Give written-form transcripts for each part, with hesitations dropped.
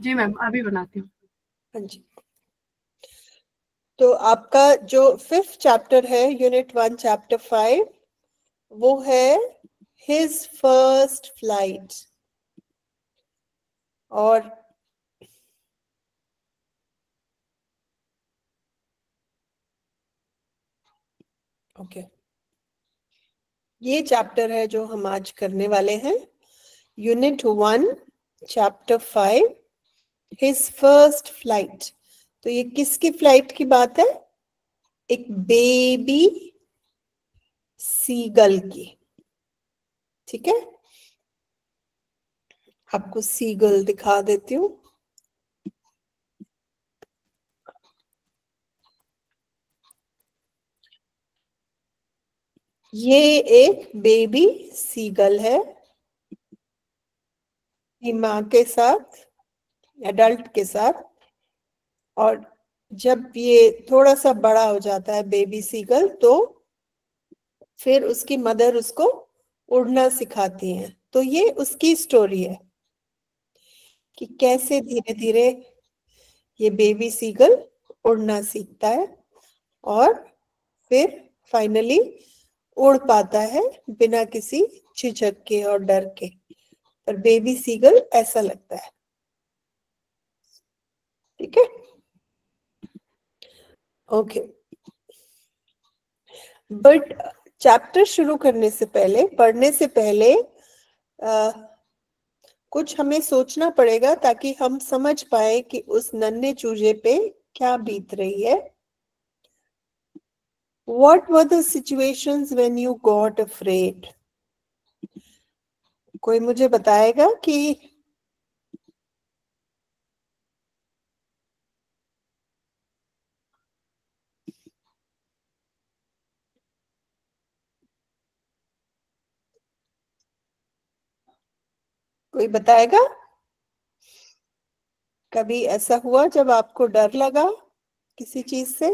जी ma'am, अभी बनाती हूँ। हाँ जी। तो आपका जो 5th चैप्टर है, यूनिट 1 चैप्टर 5, वो है हिज फर्स्ट फ्लाइट। और ओके, ये चैप्टर है जो हम आज करने वाले हैं, unit 1 chapter 5, his first flight. तो ये किसकी फ्लाइट की बात है? एक बेबी सीगल की। ठीक है, आपको सीगल दिखा देती हूँ। ये एक बेबी सीगल है, माँ के साथ, एडल्ट के साथ। और जब ये थोड़ा सा बड़ा हो जाता है बेबी सीगल, तो फिर उसकी मदर उसको उड़ना सिखाती है। तो ये उसकी स्टोरी है कि कैसे धीरे धीरे ये बेबी सीगल उड़ना सीखता है और फिर फाइनली उड़ पाता है बिना किसी झिझक के और डर के। पर बेबी सीगल ऐसा लगता है। ठीक है, ओके। बट चैप्टर शुरू करने से पहले, पढ़ने से पहले कुछ हमें सोचना पड़ेगा ताकि हम समझ पाए कि उस नन्हे चूजे पे क्या बीत रही है। What were the situations when you got afraid? कोई मुझे बताएगा कि कोई बताएगा? कभी ऐसा हुआ जब आपको डर लगा किसी चीज से?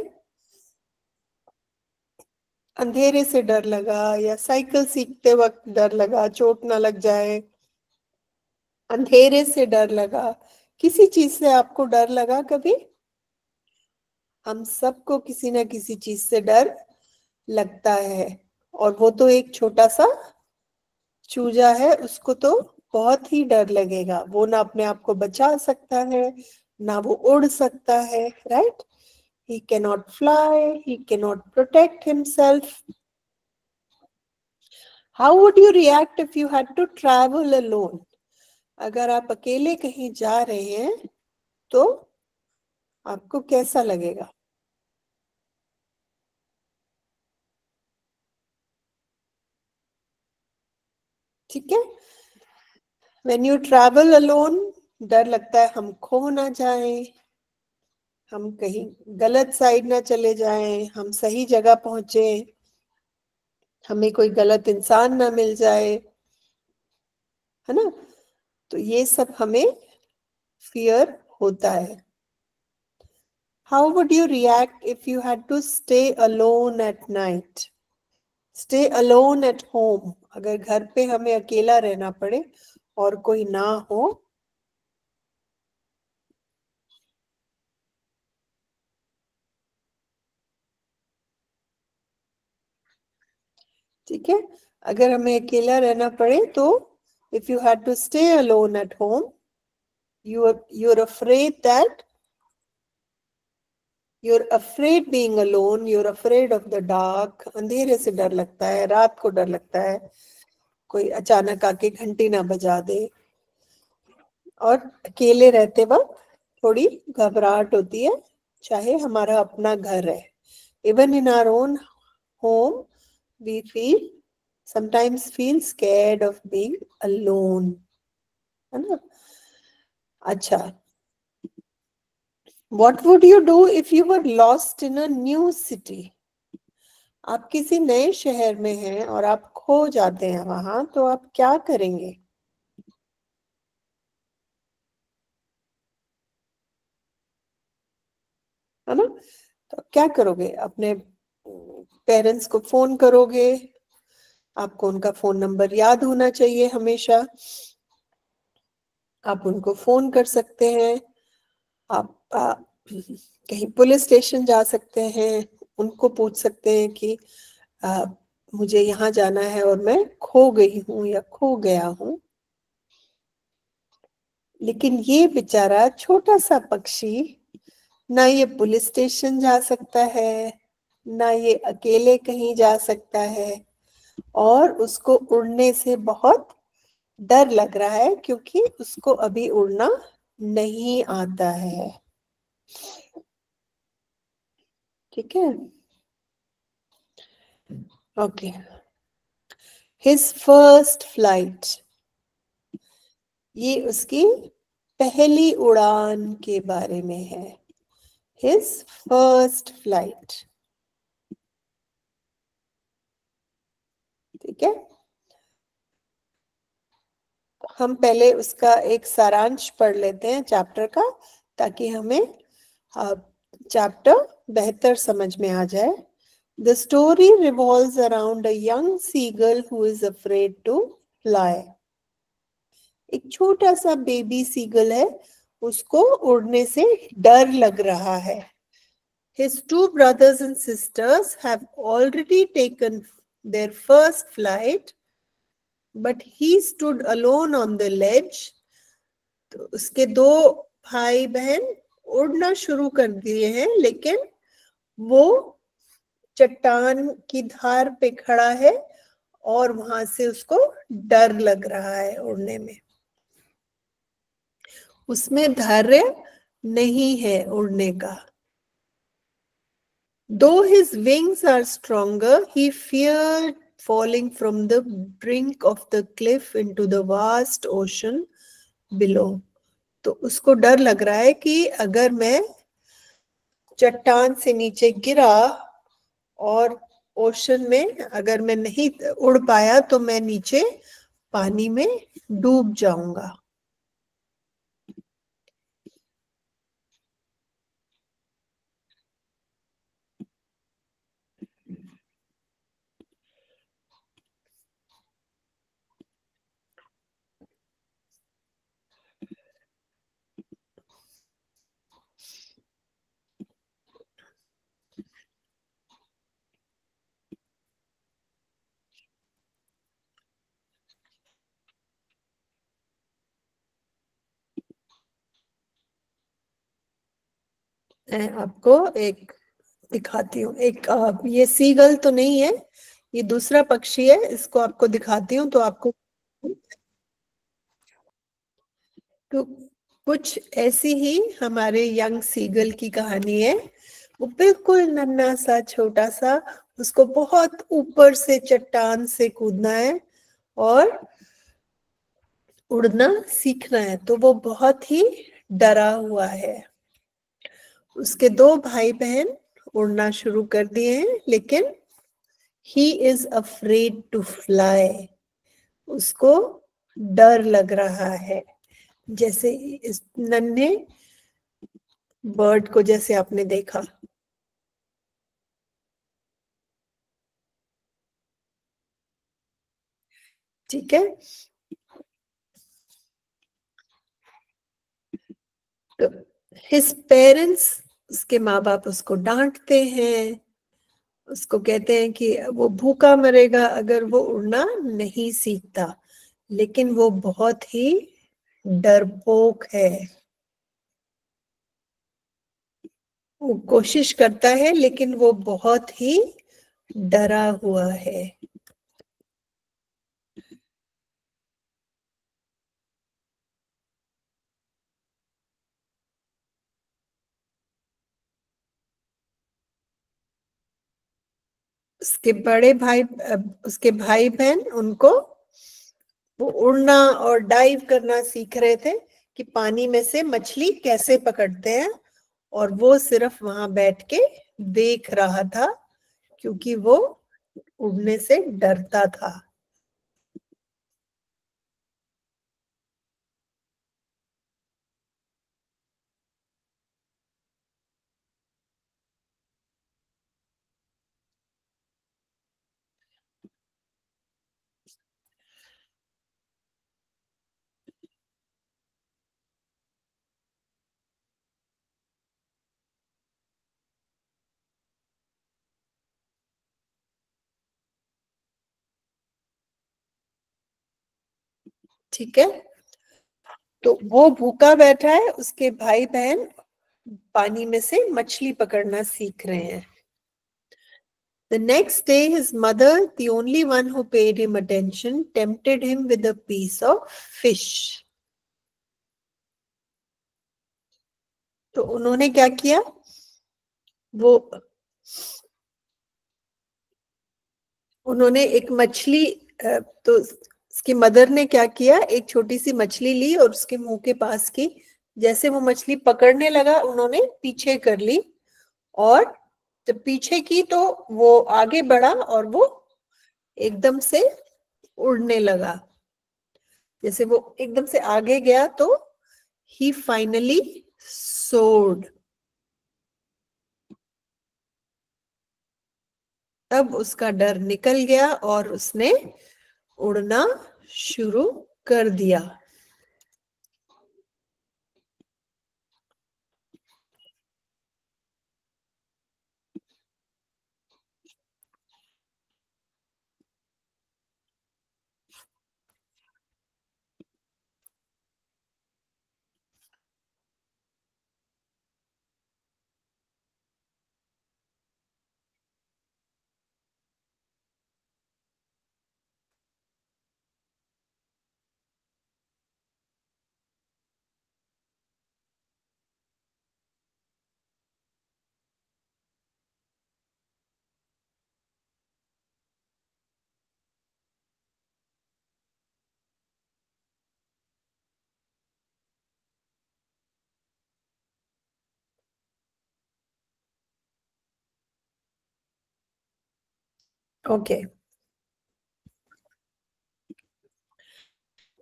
अंधेरे से डर लगा, या साइकिल सीखते वक्त डर लगा चोट ना लग जाए, अंधेरे से डर लगा, किसी चीज से आपको डर लगा कभी? हम सबको किसी ना किसी चीज से डर लगता है। और वो तो एक छोटा सा चूजा है, उसको तो बहुत ही डर लगेगा। वो ना अपने आप को बचा सकता है, ना वो उड़ सकता है, right? He cannot fly, he cannot protect himself. How would you react if you had to travel alone? अगर आप अकेले कहीं जा रहे हैं तो आपको कैसा लगेगा? ठीक है, When you travel alone, डर लगता है हम खो ना जाएं, हम कहीं गलत साइड ना चले जाएं, हम सही जगह पहुंचे, हमें कोई गलत इंसान ना मिल जाए, है ना? तो ये सब हमें फियर होता है। How would you react if you had to stay alone at night? Stay alone at home. अगर घर पे हमें अकेला रहना पड़े और कोई ना हो, ठीक है, अगर हमें अकेला रहना पड़े तो if you had to stay alone at home, you're afraid that you're afraid being alone, you're afraid of the dark. अंधेरे से डर लगता है, रात को डर लगता है, कोई अचानक आके घंटी ना बजा दे। और अकेले रहते वक्त थोड़ी घबराहट होती है, चाहे हमारा अपना घर है। Even in our own home, we sometimes feel scared of being alone, है ना? अच्छा, what would you do if you were lost in a new city? आप किसी नए शहर में हैं और आप खो जाते हैं वहां, तो आप क्या करेंगे? है ना? तो क्या करोगे? अपने पेरेंट्स को फोन करोगे? आपको उनका फोन नंबर याद होना चाहिए हमेशा। आप उनको फोन कर सकते हैं, आप कहीं पुलिस स्टेशन जा सकते हैं, उनको पूछ सकते हैं कि आ, मुझे यहाँ जाना है और मैं खो गई हूँ या खो गया हूँ। लेकिन ये बेचारा छोटा सा पक्षी, ना ये पुलिस स्टेशन जा सकता है, ना ये अकेले कहीं जा सकता है, और उसको उड़ने से बहुत डर लग रहा है क्योंकि उसको अभी उड़ना नहीं आता है। ठीक है, ओके। हिज फर्स्ट फ्लाइट, ये उसकी पहली उड़ान के बारे में है। His first flight. ठीक है, हम पहले उसका एक सारांश पढ़ लेते हैं चैप्टर का, ताकि हमें चैप्टर बेहतर समझ में आ जाए। The story revolves around a young seagull who is afraid to fly. एक छोटा सा बेबी सीगल है, उसको उड़ने से डर लग रहा है। His two brothers and sisters have already taken their first flight, but he stood alone on the ledge. तो उसके दो भाई बहन उड़ना शुरू कर दिए हैं, लेकिन वो चट्टान की धार पे खड़ा है और वहां से उसको डर लग रहा है उड़ने में। उसमें धैर्य नहीं है उड़ने का। Though his wings are stronger, he feared falling from the brink of the cliff into the vast ocean below. तो उसको डर लग रहा है कि अगर मैं चट्टान से नीचे गिरा और ओशन में अगर मैं नहीं उड़ पाया तो मैं नीचे पानी में डूब जाऊंगा। मैं आपको एक दिखाती हूँ, एक ये सीगल तो नहीं है, ये दूसरा पक्षी है, इसको आपको दिखाती हूँ तो आपको। तो कुछ ऐसी ही हमारे यंग सीगल की कहानी है। वो बिल्कुल नन्हा सा छोटा सा, उसको बहुत ऊपर से चट्टान से कूदना है और उड़ना सीखना है, तो वो बहुत ही डरा हुआ है। उसके दो भाई बहन उड़ना शुरू कर दिए हैं, लेकिन he is afraid to fly. उसको डर लग रहा है, जैसे इस नन्हे बर्ड को जैसे आपने देखा। ठीक है, तो his parents, उसके माँ बाप उसको डांटते हैं, उसको कहते हैं कि वो भूखा मरेगा अगर वो उड़ना नहीं सीखता, लेकिन वो बहुत ही डरपोक है। वो कोशिश करता है लेकिन वो बहुत ही डरा हुआ है। उसके बड़े भाई, उसके भाई बहन उनको वो उड़ना और डाइव करना सीख रहे थे कि पानी में से मछली कैसे पकड़ते हैं, और वो सिर्फ वहां बैठ के देख रहा था क्योंकि वो उड़ने से डरता था। ठीक है, तो वो भूखा बैठा है, उसके भाई बहन पानी में से मछली पकड़ना सीख रहे हैं. The next day, his mother, the only one who paid him attention, tempted him with a piece of fish. तो उन्होंने क्या किया, वो उन्होंने एक मछली, तो उसकी मदर ने क्या किया, एक छोटी सी मछली ली और उसके मुंह के पास की. जैसे वो मछली पकड़ने लगा, उन्होंने पीछे कर ली, और जब पीछे की तो वो आगे बढ़ा और वो एकदम से उड़ने लगा. जैसे वो एकदम से आगे गया तो he finally soared. तब उसका डर निकल गया और उसने उड़ना शुरू कर दिया. ओके,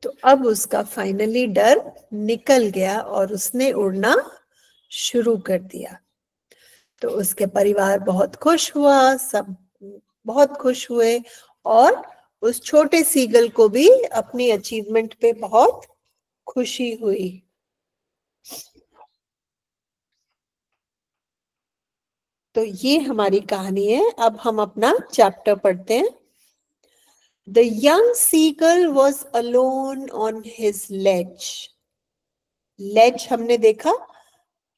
तो अब उसका फाइनली डर निकल गया और उसने उड़ना शुरू कर दिया. तो उसके परिवार बहुत खुश हुआ, सब बहुत खुश हुए, और उस छोटे सीगल को भी अपनी अचीवमेंट पे बहुत खुशी हुई. तो ये हमारी कहानी है. अब हम अपना चैप्टर पढ़ते हैं. The young seagull was alone on his ledge. ledge हमने देखा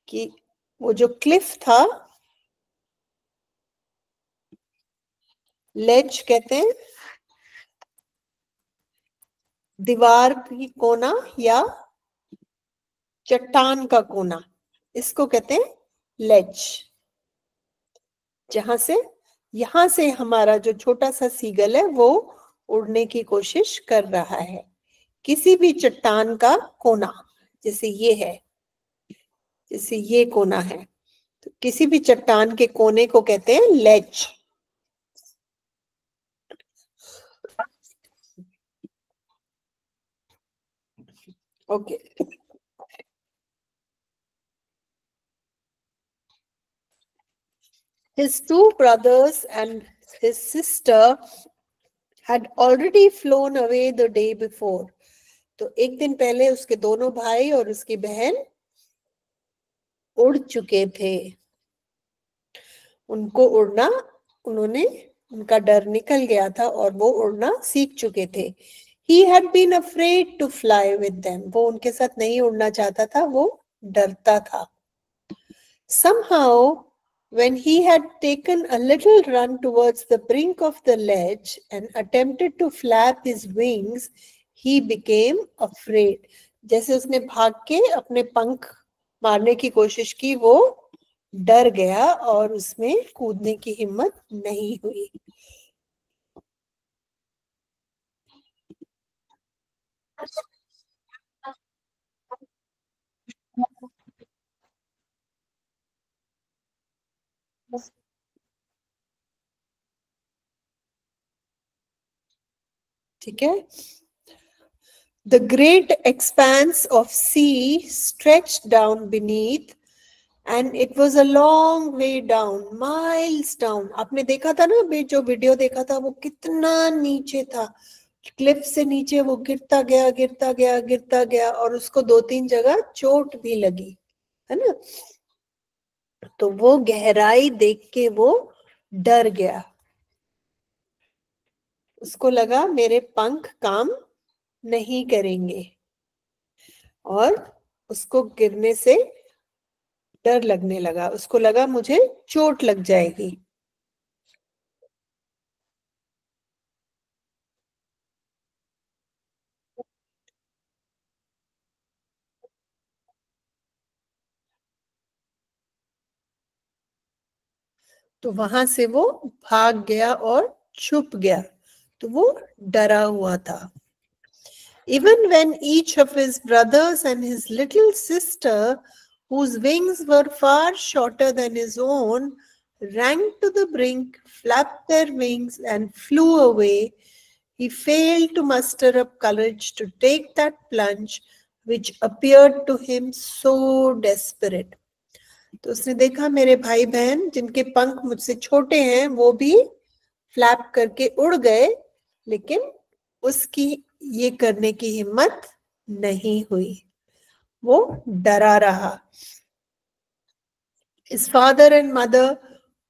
कि वो जो क्लिफ था, ledge कहते हैं दीवार की कोना या चट्टान का कोना, इसको कहते हैं ledge. यहां से हमारा जो छोटा सा सीगल है वो उड़ने की कोशिश कर रहा है. किसी भी चट्टान का कोना, जैसे ये है, जैसे ये कोना है, तो किसी भी चट्टान के कोने को कहते हैं लेज. Okay. His two brothers and his sister had already flown away the day before. तो एक दिन पहले उसके दोनों भाई और उसकी बहन उड़ चुके थे. उनका डर निकल गया था और वो उड़ना सीख चुके थे. He had been afraid to fly with them. वो उनके साथ नहीं उड़ना चाहता था, वो डरता था. Somehow, when he had taken a little run towards the brink of the ledge and attempted to flap his wings, he became afraid. जैसे उसने भाग के अपने पंख मारने की कोशिश की, वो डर गया और उसमें कूदने की हिम्मत नहीं हुई. ठीक है. The great expanse of sea stretched down beneath, and it was a long way down, miles down. आपने देखा था ना, जो वीडियो देखा था, वो कितना नीचे था. क्लिफ से नीचे वो गिरता गया, गिरता गया, गिरता गया, और उसको 2-3 जगह चोट भी लगी, है ना. तो वो गहराई देख के वो डर गया. उसको लगा मेरे पंख काम नहीं करेंगे, और उसको गिरने से डर लगने लगा, उसको लगा मुझे चोट लग जाएगी। तो वहां से वो भाग गया और छुप गया, तो वो डरा हुआ था। Even when each of his brothers and his little sister, whose wings were far shorter than his own, ran to the brink, flapped their wings, and flew away, he failed to muster up courage to take that plunge which appeared to him so desperate. तो उसने देखा मेरे भाई बहन जिनके पंख मुझसे छोटे हैं वो भी फ्लैप करके उड़ गए, लेकिन उसकी ये करने की हिम्मत नहीं हुई, वो डरा रहा। His father and mother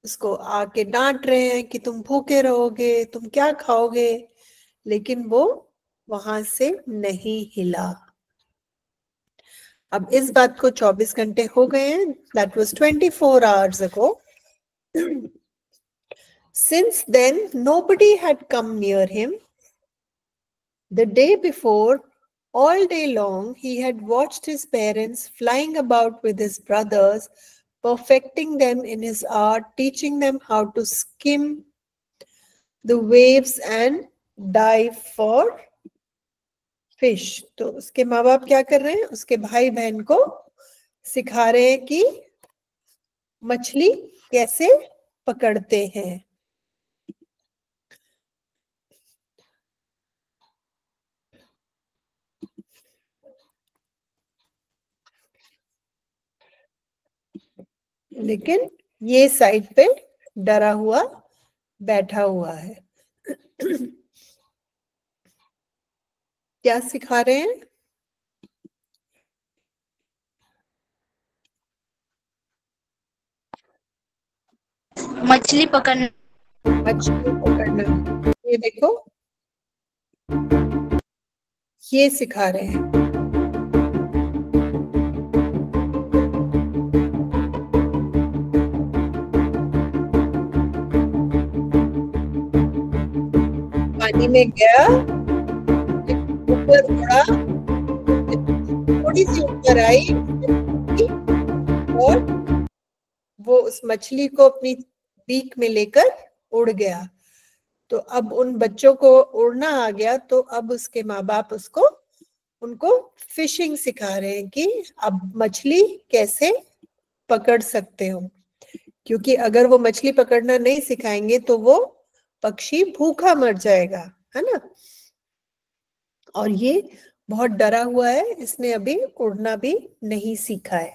उसको आके डांट रहे हैं कि तुम भूखे रहोगे, तुम क्या खाओगे, लेकिन वो वहां से नहीं हिला। अब इस बात को 24 घंटे हो गए हैं, that was 24 hours ago. Since then, nobody had come near him. The day before, all day long, he had watched his parents flying about with his brothers, perfecting them in his art, teaching them how to skim the waves and dive for fish. तो उसके माँ बाप क्या कर रहे हैं, उसके भाई बहन को सिखा रहे हैं कि मछली कैसे पकड़ते हैं। लेकिन ये साइड पे डरा हुआ बैठा हुआ है। क्या सिखा रहे हैं? मछली पकड़ना। मछली पकड़ना। ये देखो, ये सिखा रहे हैं। पानी में गया, ऊपर उड़ा, थोड़ी सी ऊपर आई और वो उस मछली को अपनी बीक में लेकर उड़ गया। तो अब उन बच्चों को उड़ना आ गया, तो अब उसके माँ बाप उनको फिशिंग सिखा रहे हैं कि अब मछली कैसे पकड़ सकते हो, क्योंकि अगर वो मछली पकड़ना नहीं सिखाएंगे तो वो पक्षी भूखा मर जाएगा, है ना। और ये बहुत डरा हुआ है, इसने अभी उड़ना भी नहीं सीखा है।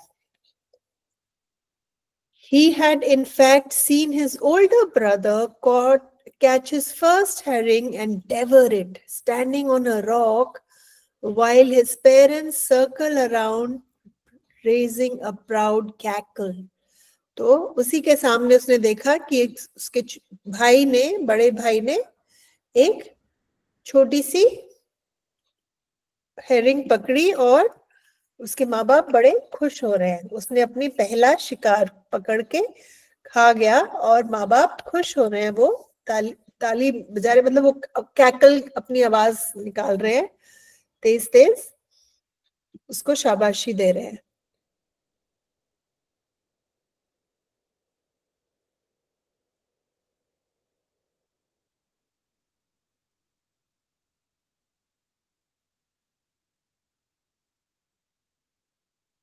He had in fact seen his older brother catch his first herring and devour it, standing on a rock, while his parents circle around, raising a proud cackle. तो उसी के सामने उसने देखा कि उसके बड़े भाई ने एक छोटी सी हेरिंग पकड़ी और उसके माँ बाप बड़े खुश हो रहे हैं। उसने अपनी पहला शिकार पकड़ के खा गया और माँ बाप खुश हो रहे हैं, वो ताली बजा रहे, मतलब वो कैकल अपनी आवाज निकाल रहे हैं, तेज तेज उसको शाबाशी दे रहे हैं।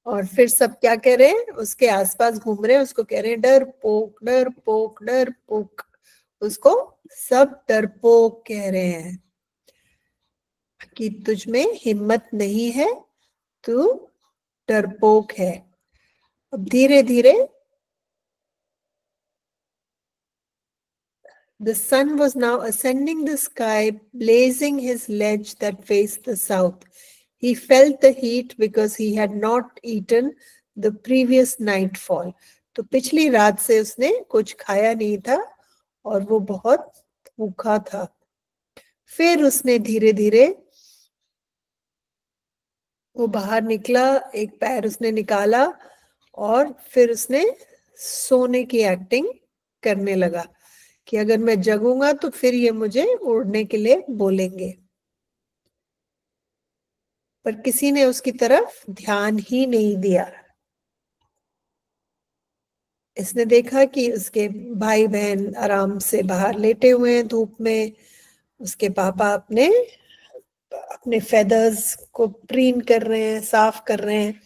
और फिर सब क्या कह रहे हैं, उसके आसपास घूम रहे हैं, उसको कह रहे हैं डर पोक डर पोक डर पोक। उसको सब डरपोक कह रहे हैं कि तुझ में हिम्मत नहीं है, तू डरपोक है। अब धीरे धीरे the sun was now ascending the sky, blazing his ledge that faced the south. He felt the heat because he had not eaten the previous nightfall. तो पिछली रात से उसने कुछ खाया नहीं था और वो बहुत भूखा था। फिर उसने धीरे धीरे वो बाहर निकला, एक पैर उसने निकाला और फिर उसने सोने की एक्टिंग करने लगा कि अगर मैं जगूंगा तो फिर ये मुझे उड़ने के लिए बोलेंगे। पर किसी ने उसकी तरफ ध्यान ही नहीं दिया। इसने देखा कि उसके भाई बहन आराम से बाहर लेटे हुए हैं धूप में। उसके पापा अपने अपने फेदर्स को प्रीन कर रहे हैं, साफ कर रहे हैं,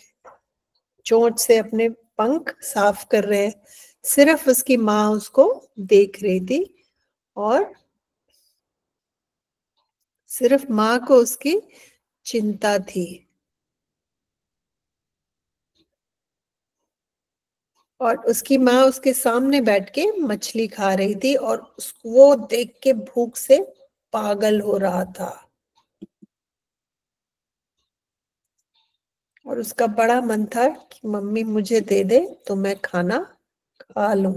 चोंच से अपने पंख साफ कर रहे हैं। सिर्फ उसकी माँ उसको देख रही थी और सिर्फ माँ को उसकी चिंता थी। और उसकी माँ उसके सामने बैठ के मछली खा रही थी और वो देख के भूख से पागल हो रहा था। और उसका बड़ा मन था कि मम्मी मुझे दे दे तो मैं खाना खा लूं।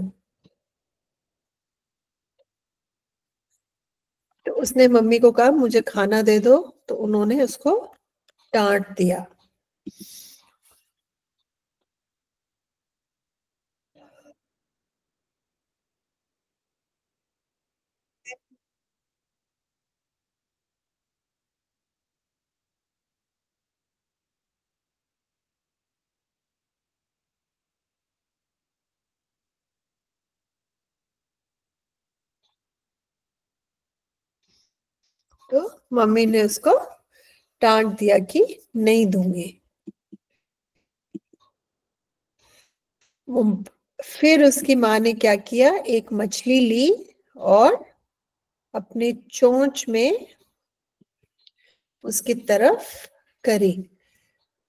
तो उसने मम्मी को कहा मुझे खाना दे दो, तो उन्होंने उसको डांट दिया। तो मम्मी ने उसको डांट दिया कि नहीं दूंगी। वो फिर उसकी माँ ने क्या किया, एक मछली ली और अपने चोंच में उसकी तरफ करी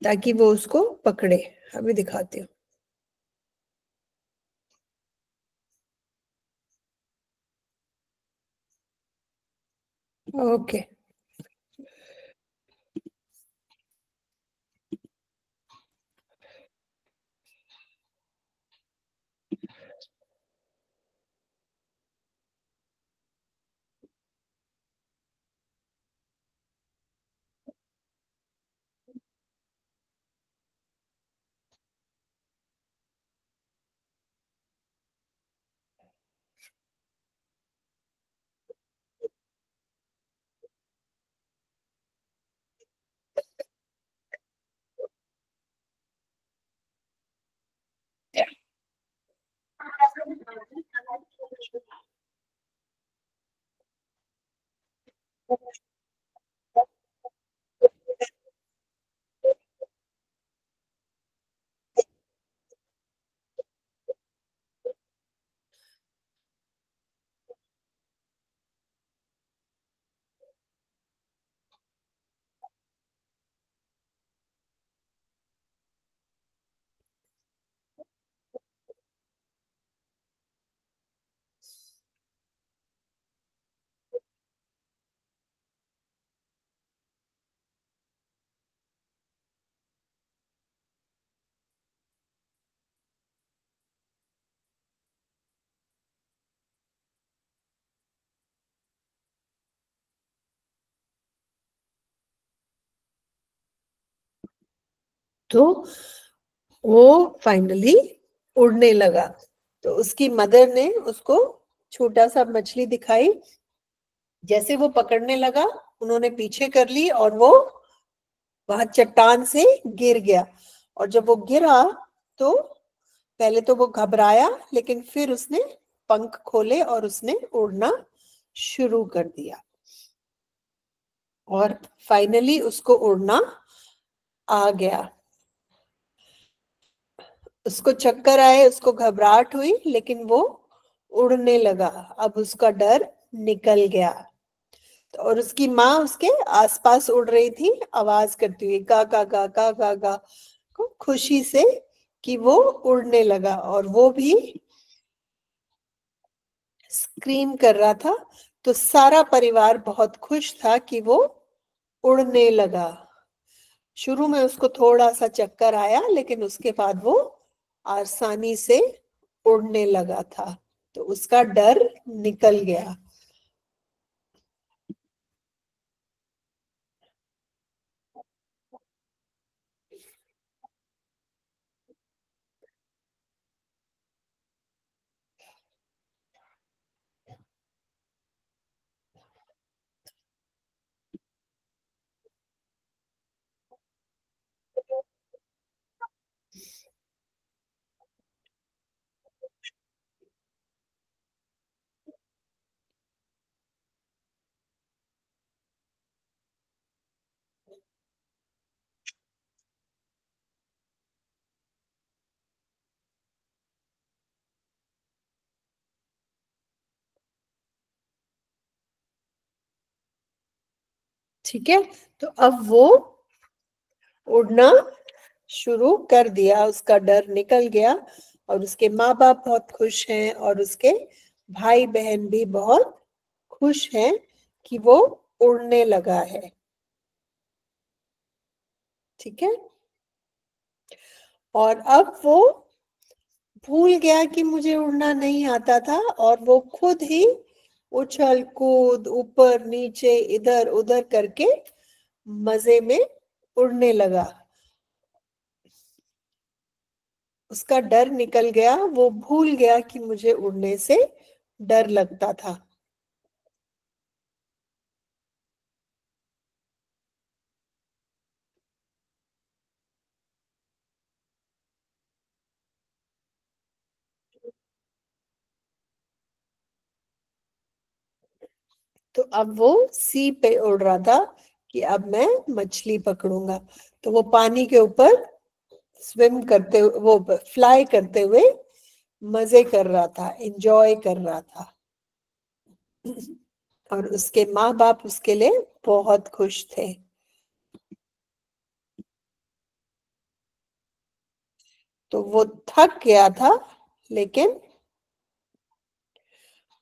ताकि वो उसको पकड़े। अभी दिखाती हूँ। ओके। तो वो फाइनली उड़ने लगा। तो उसकी मदर ने उसको छोटा सा मछली दिखाई। जैसे वो पकड़ने लगा, उन्होंने पीछे कर ली और वो वहां चट्टान से गिर गया। और जब वो गिरा तो पहले तो वो घबराया, लेकिन फिर उसने पंख खोले और उसने उड़ना शुरू कर दिया। और फाइनली उसको उड़ना आ गया। उसको चक्कर आए, उसको घबराहट हुई, लेकिन वो उड़ने लगा। अब उसका डर निकल गया। और उसकी माँ उसके आसपास उड़ रही थी, आवाज करती हुई गा गा गा गा गा गा, को खुशी से कि वो उड़ने लगा। और वो भी स्क्रीम कर रहा था। तो सारा परिवार बहुत खुश था कि वो उड़ने लगा। शुरू में उसको थोड़ा सा चक्कर आया, लेकिन उसके बाद वो आसानी से उड़ने लगा था। तो उसका डर निकल गया। ठीक है, तो अब वो उड़ना शुरू कर दिया, उसका डर निकल गया और उसके माँ बाप बहुत खुश हैं और उसके भाई बहन भी बहुत खुश हैं कि वो उड़ने लगा है। ठीक है, और अब वो भूल गया कि मुझे उड़ना नहीं आता था और वो खुद ही उछल कूद ऊपर नीचे इधर उधर करके मजे में उड़ने लगा। उसका डर निकल गया, वो भूल गया कि मुझे उड़ने से डर लगता था। तो अब वो सी पे उड़ रहा था कि अब मैं मछली पकड़ूंगा। तो वो पानी के ऊपर स्विम करते वो फ्लाई करते हुए मजे कर रहा था, एंजॉय कर रहा था। और उसके माँ बाप उसके लिए बहुत खुश थे। तो वो थक गया था, लेकिन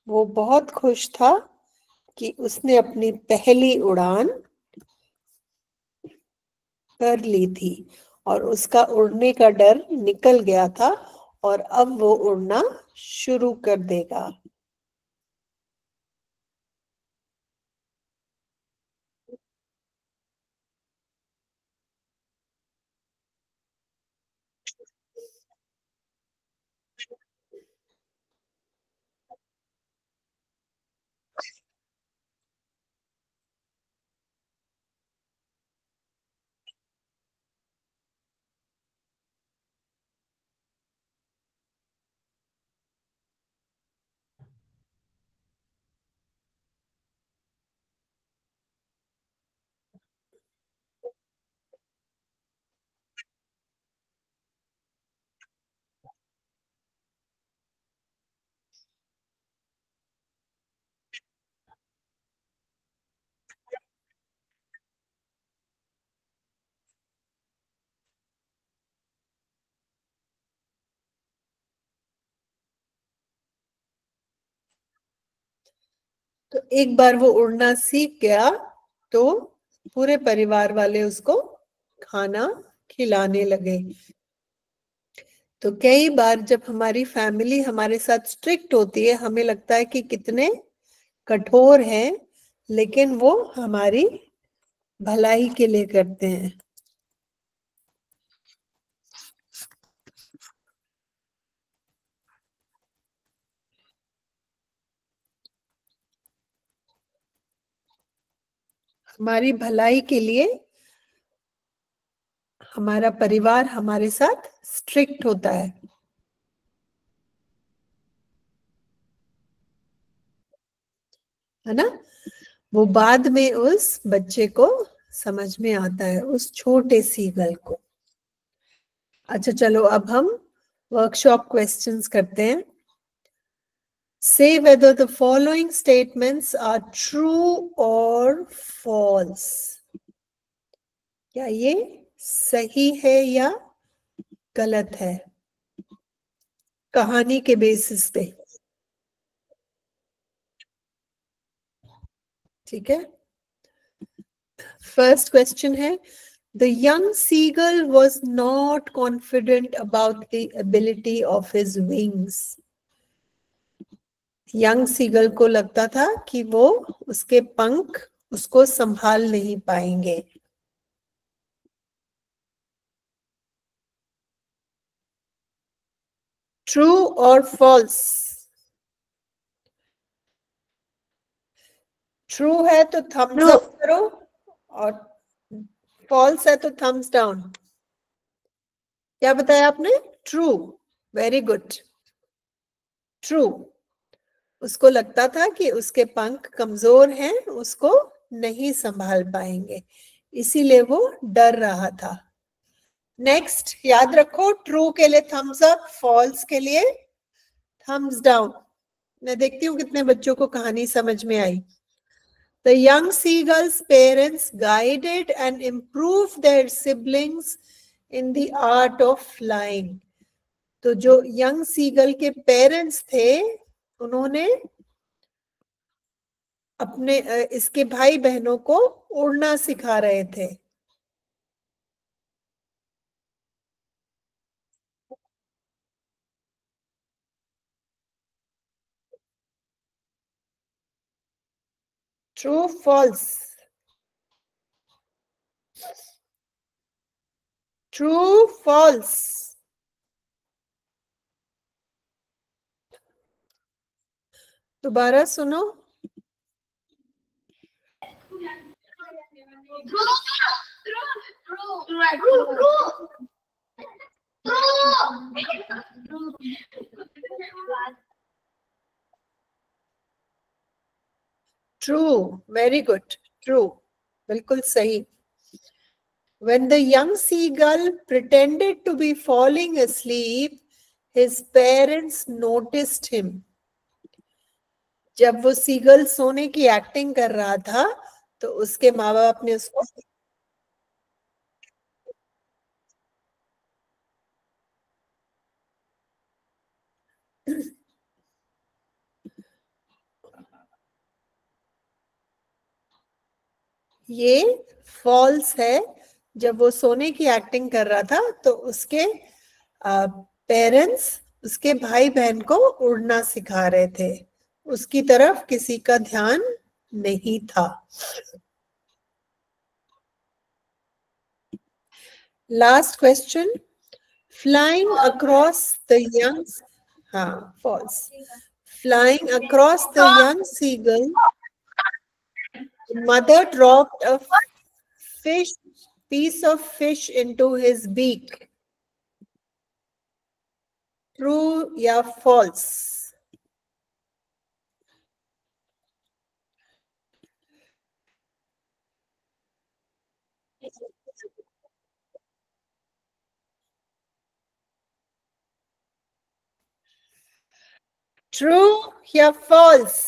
वो बहुत खुश था कि उसने अपनी पहली उड़ान कर ली थी और उसका उड़ने का डर निकल गया था और अब वो उड़ना शुरू कर देगा। तो एक बार वो उड़ना सीख गया तो पूरे परिवार वाले उसको खाना खिलाने लगे। तो कई बार जब हमारी फैमिली हमारे साथ स्ट्रिक्ट होती है, हमें लगता है कि कितने कठोर हैं, लेकिन वो हमारी भलाई के लिए करते हैं। हमारी भलाई के लिए हमारा परिवार हमारे साथ स्ट्रिक्ट होता है ना। वो बाद में उस बच्चे को समझ में आता है, उस छोटे सीगल को। अच्छा चलो, अब हम वर्कशॉप क्वेश्चंस करते हैं। Say whether the following statements are true or false. क्या ये सही है या गलत है, कहानी के बेसिस पे। ठीक है, फर्स्ट क्वेश्चन है, the young seagull was not confident about the ability of his wings. Young seagull को लगता था कि वो उसके पंख उसको संभाल नहीं पाएंगे। ट्रू और फॉल्स? ट्रू है तो थम्स अप करो और फॉल्स है तो थम्स डाउन। क्या बताया आपने? True, very good, true. उसको लगता था कि उसके पंख कमजोर हैं, उसको नहीं संभाल पाएंगे, इसीलिए वो डर रहा था। नेक्स्ट याद रखो, ट्रू के लिए थम्स अप, फॉल्स के लिए थम्स डाउन। मैं देखती हूँ कितने बच्चों को कहानी समझ में आई। The young seagull's parents guided and improved their siblings in the art of flying. तो जो यंग सीगल के पेरेंट्स थे उन्होंने अपने इसके भाई बहनों को उड़ना सिखा रहे थे. True, false? True, false? दोबारा सुनो. True, very good. True, बिल्कुल सही. When the young seagull pretended to be falling asleep, his parents noticed him. जब वो सीगल सोने की एक्टिंग कर रहा था तो उसके माँ बाप ने उसको ये फॉल्स है. जब वो सोने की एक्टिंग कर रहा था तो उसके पेरेंट्स उसके भाई बहन को उड़ना सिखा रहे थे. उसकी तरफ किसी का ध्यान नहीं था. Last question. Flying across the young, false. Flying across the young seagull, the mother dropped a piece of fish into his beak. True या false? True या false?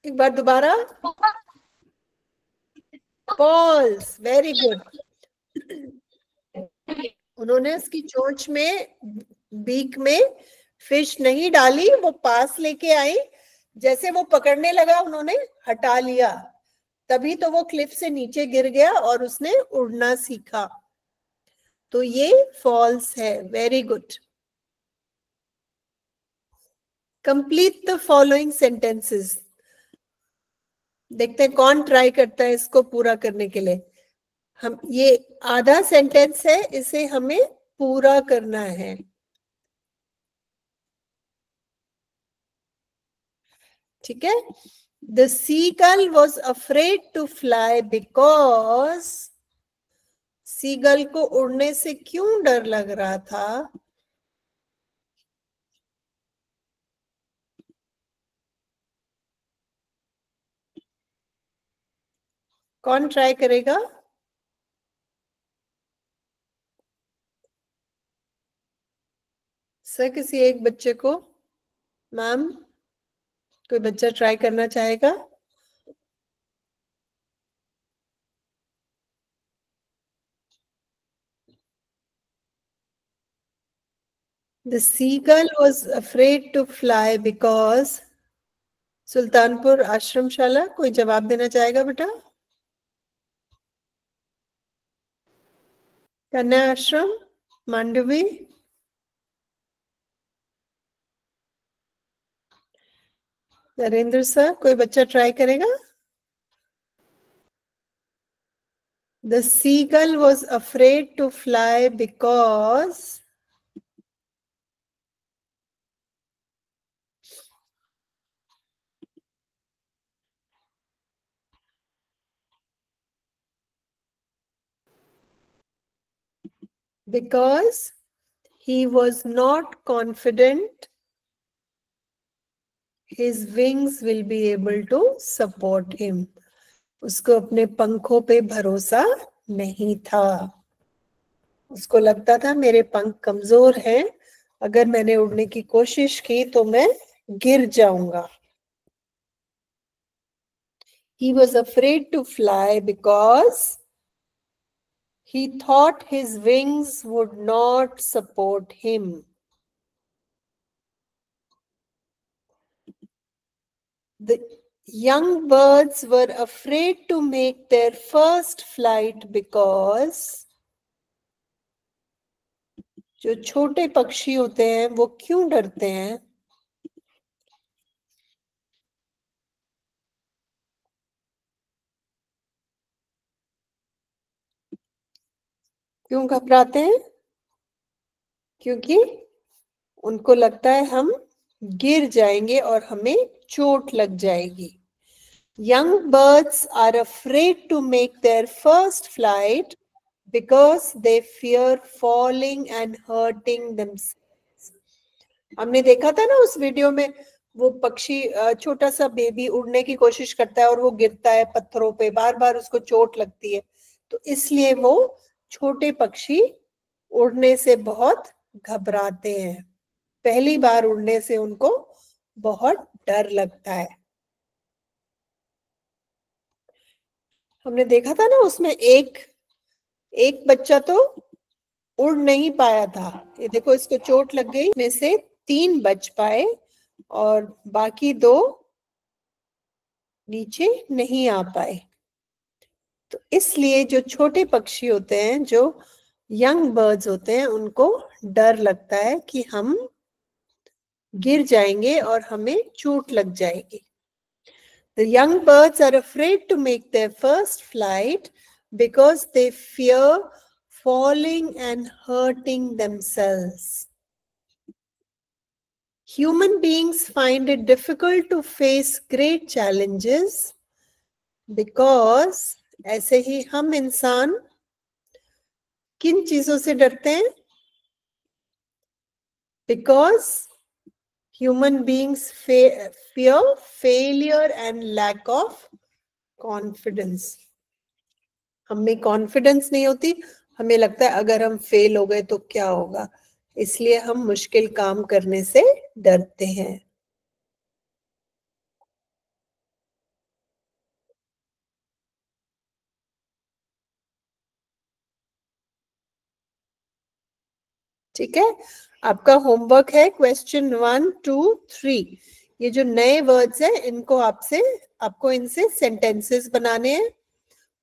एक बार दोबारा. False. Very good. उन्होंने उसकी चोंच में बीक में फिश नहीं डाली, वो पास लेके आई. जैसे वो पकड़ने लगा उन्होंने हटा लिया, तभी तो वो क्लिफ से नीचे गिर गया और उसने उड़ना सीखा. तो ये फॉल्स है. Very good. Complete the following sentences. देखते हैं कौन ट्राई करता है इसको पूरा करने के लिए. हम ये आधा सेंटेंस है, इसे हमें पूरा करना है. ठीक है. The seagull was afraid to fly because seagull को उड़ने से क्यों डर लग रहा था? कौन ट्राई करेगा? सर किसी एक बच्चे को. मैम कोई बच्चा ट्राई करना चाहेगा? The seagull was afraid to fly because Sultanpur आश्रमशाला. कोई जवाब देना चाहेगा बेटा? कन्या आश्रम, मांडवी. नरेंद्र सर, कोई बच्चा ट्राई करेगा? The seagull was afraid to fly because he was not confident his wings will be able to support him. उसको अपने पंखों पे भरोसा नहीं था. उसको लगता था मेरे पंख कमजोर हैं अगर मैंने उड़ने की कोशिश की तो मैं गिर जाऊंगा। He was afraid to fly because he thought his wings would not support him. The young birds were afraid to make their first flight because जो छोटे पक्षी होते हैं वो क्यों डरते हैं? क्यों घबराते हैं? क्योंकि उनको लगता है हम गिर जाएंगे और हमें चोट लग जाएगी। Young birds are afraid to make their first flight because they fear falling and hurting themselves. हमने देखा था ना उस वीडियो में, वो पक्षी छोटा सा बेबी उड़ने की कोशिश करता है और वो गिरता है पत्थरों पे, बार बार उसको चोट लगती है। तो इसलिए वो छोटे पक्षी उड़ने से बहुत घबराते हैं। पहली बार उड़ने से उनको बहुत डर लगता है। हमने देखा था ना उसमें एक बच्चा तो उड़ नहीं पाया था। ये देखो, इसको चोट लग गई, में से 3 बच पाए और बाकी 2 नीचे नहीं आ पाए। तो इसलिए जो छोटे पक्षी होते हैं, जो यंग बर्ड्स होते हैं, उनको डर लगता है कि हम गिर जाएंगे और हमें चोट लग जाएगी। The young birds are afraid to make their first flight because they fear falling and hurting themselves. Human beings find it difficult to face great challenges because ऐसे ही हम इंसान किन चीजों से डरते हैं? Because human beings fear failure and lack of confidence. हमें confidence नहीं होती, हमें लगता है अगर हम फेल हो गए तो क्या होगा, इसलिए हम मुश्किल काम करने से डरते हैं। ठीक है, आपका होमवर्क है क्वेश्चन 1, 2, 3। ये जो नए वर्ड्स हैं इनको आपको इनसे सेंटेंसेस बनाने हैं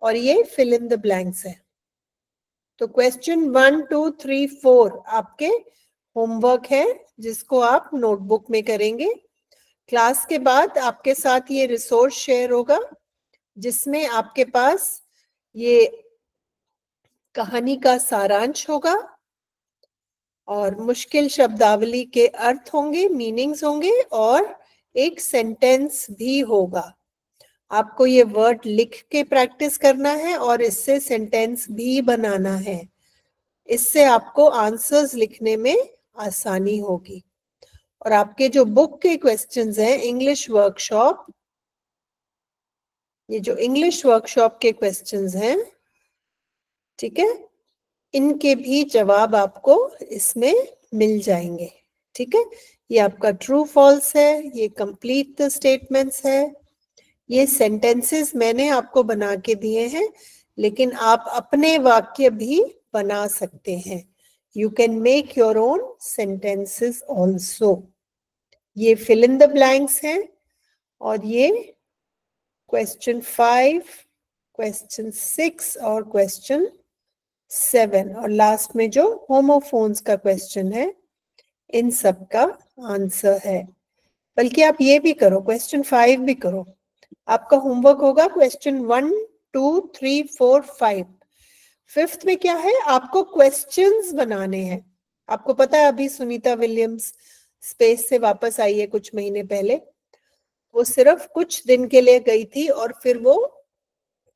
और ये फिल इन द ब्लैंक्स है। तो क्वेश्चन 1, 2, 3, 4 आपके होमवर्क है, जिसको आप नोटबुक में करेंगे। क्लास के बाद आपके साथ ये रिसोर्स शेयर होगा जिसमें आपके पास ये कहानी का सारांश होगा और मुश्किल शब्दावली के अर्थ होंगे, मीनिंग्स होंगे और एक सेंटेंस भी होगा। आपको ये वर्ड लिख के प्रैक्टिस करना है और इससे सेंटेंस भी बनाना है। इससे आपको आंसर्स लिखने में आसानी होगी। और आपके जो बुक के क्वेश्चंस हैं इंग्लिश वर्कशॉप, ये जो इंग्लिश वर्कशॉप के क्वेश्चंस हैं, ठीक है, इनके भी जवाब आपको इसमें मिल जाएंगे। ठीक है, ये आपका ट्रू फॉल्स है, ये कंप्लीट द स्टेटमेंट्स है, ये सेंटेंसेस मैंने आपको बना के दिए हैं, लेकिन आप अपने वाक्य भी बना सकते हैं। You can make your own sentences also. ये फिल इन द ब्लैंक्स हैं और ये क्वेश्चन 5, क्वेश्चन 6 और क्वेश्चन 7 और लास्ट में जो होमोफोन्स का क्वेश्चन है, इन सब का आंसर है। बल्कि आप ये भी करो, क्वेश्चन 5 भी करो। आपका होमवर्क होगा क्वेश्चन 1, 2, 3, 4, 5। 5th में क्या है, आपको क्वेश्चंस बनाने हैं। आपको पता है अभी सुनीता विलियम्स स्पेस से वापस आई है कुछ महीने पहले। वो सिर्फ कुछ दिन के लिए गई थी और फिर वो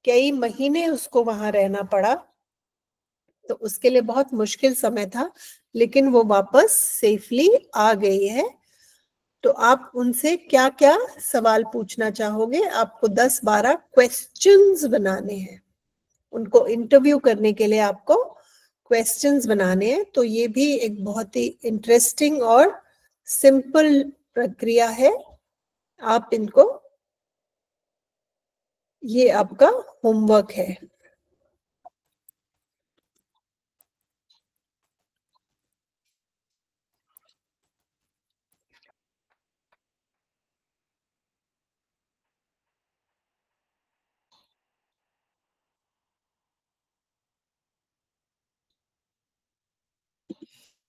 कई महीने उसको वहां रहना पड़ा, तो उसके लिए बहुत मुश्किल समय था, लेकिन वो वापस सेफली आ गई है। तो आप उनसे क्या क्या सवाल पूछना चाहोगे? आपको 10-12 क्वेश्चंस बनाने हैं। उनको इंटरव्यू करने के लिए आपको क्वेश्चंस बनाने हैं, तो ये भी एक बहुत ही इंटरेस्टिंग और सिंपल प्रक्रिया है। आप इनको, ये आपका होमवर्क है।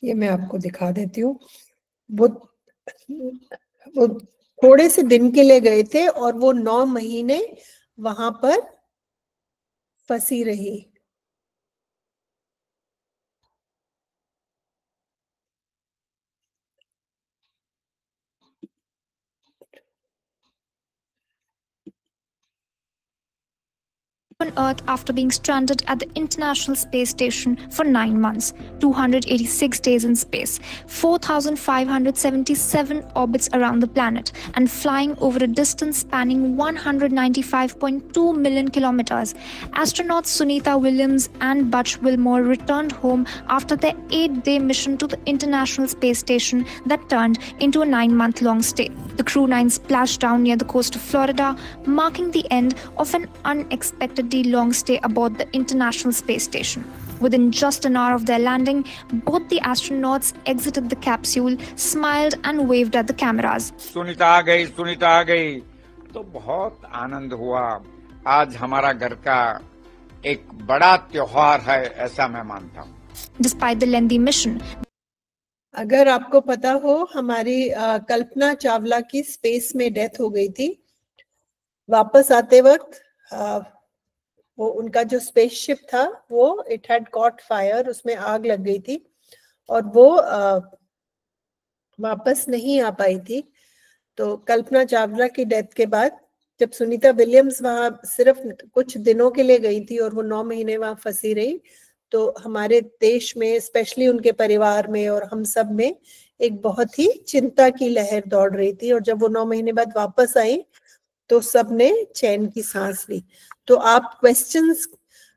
ये मैं आपको दिखा देती हूँ। वो थोड़े से दिन के लिए गए थे और वो 9 महीने वहां पर फंसी रही। On Earth after being stranded at the International Space Station for 9 months, 286 days in space, 4,577 orbits around the planet, and flying over a distance spanning 195.2 million kilometers. Astronauts Sunita Williams and Butch Wilmore returned home after their 8-day mission to the International Space Station that turned into a 9-month-long stay. The Crew 9 splashed down near the coast of Florida, marking the end of an unexpectedly long stay aboard the International Space Station. Within just an hour of their landing, both the astronauts exited the capsule, smiled and waved at the cameras. Sunita आ गई तो बहुत आनंद हुआ। आज हमारा घर का एक बड़ा त्योहार है, ऐसा मैं मानता हूँ। Despite the lengthy mission, अगर आपको पता हो, हमारी कल्पना चावला की स्पेस में डेथ हो गई थी। वापस आते वक्त वो उनका जो स्पेसशिप था वो इट हैड कॉट फायर, उसमें आग लग गई थी और वो वापस नहीं आ पाई थी। तो कल्पना चावला की डेथ के बाद जब सुनीता विलियम्स वहां सिर्फ कुछ दिनों के लिए गई थी और वो 9 महीने वहां फंसी रही, तो हमारे देश में, स्पेशली उनके परिवार में और हम सब में एक बहुत ही चिंता की लहर दौड़ रही थी। और जब वो 9 महीने बाद वापस आई तो सबने चैन की सांस ली। तो आप क्वेश्चंस,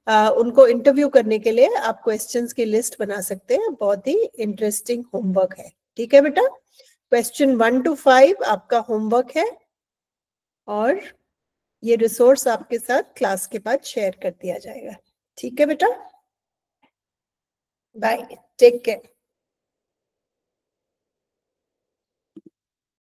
उनको इंटरव्यू करने के लिए आप क्वेश्चंस की लिस्ट बना सकते हैं। बहुत ही इंटरेस्टिंग होमवर्क है। ठीक है बेटा, क्वेश्चन 1 to 5 आपका होमवर्क है और ये रिसोर्स आपके साथ क्लास के बाद शेयर कर दिया जाएगा। ठीक है बेटा, बाय, टेक केयर।